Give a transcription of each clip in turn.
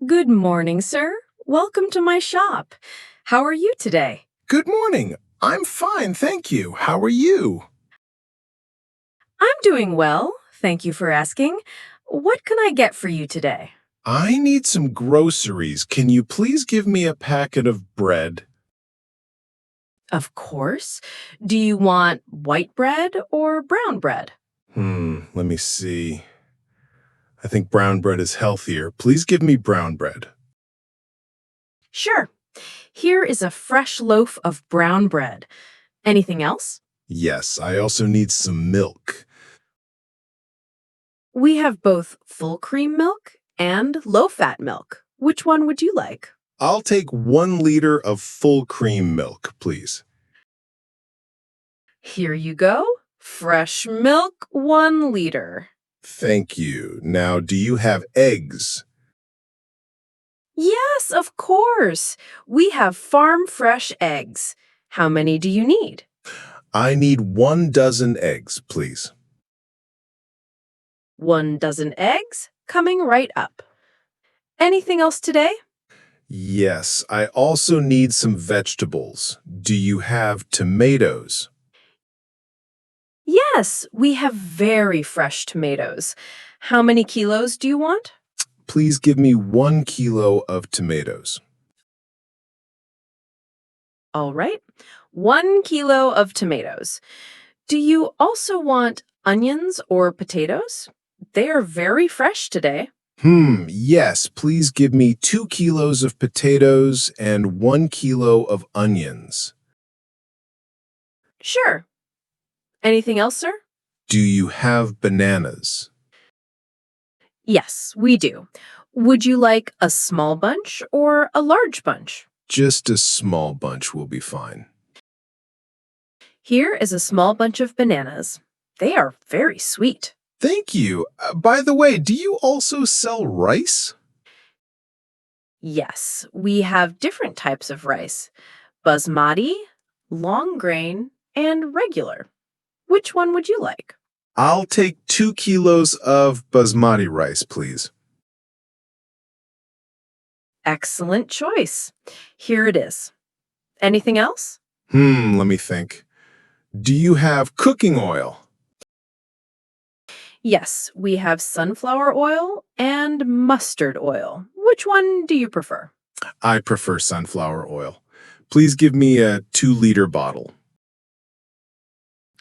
Good morning, sir. Welcome to my shop. How are you today? Good morning. I'm fine, thank you. How are you? I'm doing well. Thank you for asking. What can I get for you today? I need some groceries. Can you please give me a packet of bread? Of course. Do you want white bread or brown bread? Let me see. I think brown bread is healthier. Please give me brown bread. Sure. Here is a fresh loaf of brown bread. Anything else? Yes, I also need some milk. We have both full cream milk and low-fat milk. Which one would you like? I'll take 1 liter of full cream milk, please. Here you go. Fresh milk, 1 liter. Thank you. Now, do you have eggs? Yes, of course. We have farm fresh eggs. How many do you need? I need 1 dozen eggs, please. 1 dozen eggs coming right up. Anything else today? Yes, I also need some vegetables. Do you have tomatoes? Yes, we have very fresh tomatoes. How many kilos do you want? Please give me 1 kilo of tomatoes. All right, 1 kilo of tomatoes. Do you also want onions or potatoes? They are very fresh today. Yes, please give me 2 kilos of potatoes and 1 kilo of onions. Sure. Anything else, sir? Do you have bananas? Yes, we do. Would you like a small bunch or a large bunch? Just a small bunch will be fine. Here is a small bunch of bananas. They are very sweet. Thank you. By the way, do you also sell rice? Yes, we have different types of rice: basmati, long grain, and regular. Which one would you like? I'll take 2 kilos of basmati rice, please. Excellent choice. Here it is. Anything else? Let me think. Do you have cooking oil? Yes, we have sunflower oil and mustard oil. Which one do you prefer? I prefer sunflower oil. Please give me a 2-liter bottle.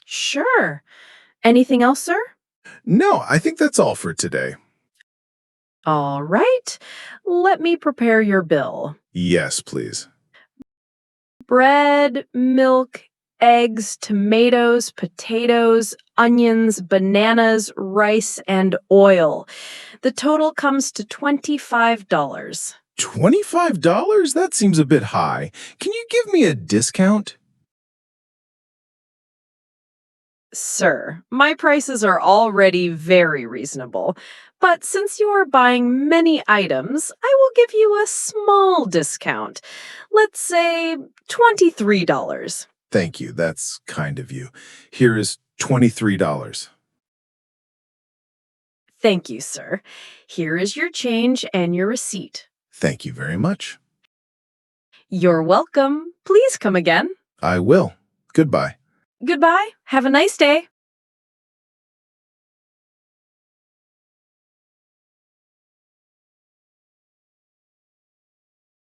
Sure. Anything else, sir? No, I think that's all for today. All right. Let me prepare your bill. Yes, please. Bread, milk, eggs, tomatoes, potatoes, onions, bananas, rice, and oil. The total comes to $25. $25? That seems a bit high. Can you give me a discount? Sir, my prices are already very reasonable, but since you are buying many items, I will give you a small discount. Let's say $23. Thank you. That's kind of you. Here is $23. Thank you, sir. Here is your change and your receipt. Thank you very much. You're welcome. Please come again. I will. Goodbye. Goodbye. Have a nice day.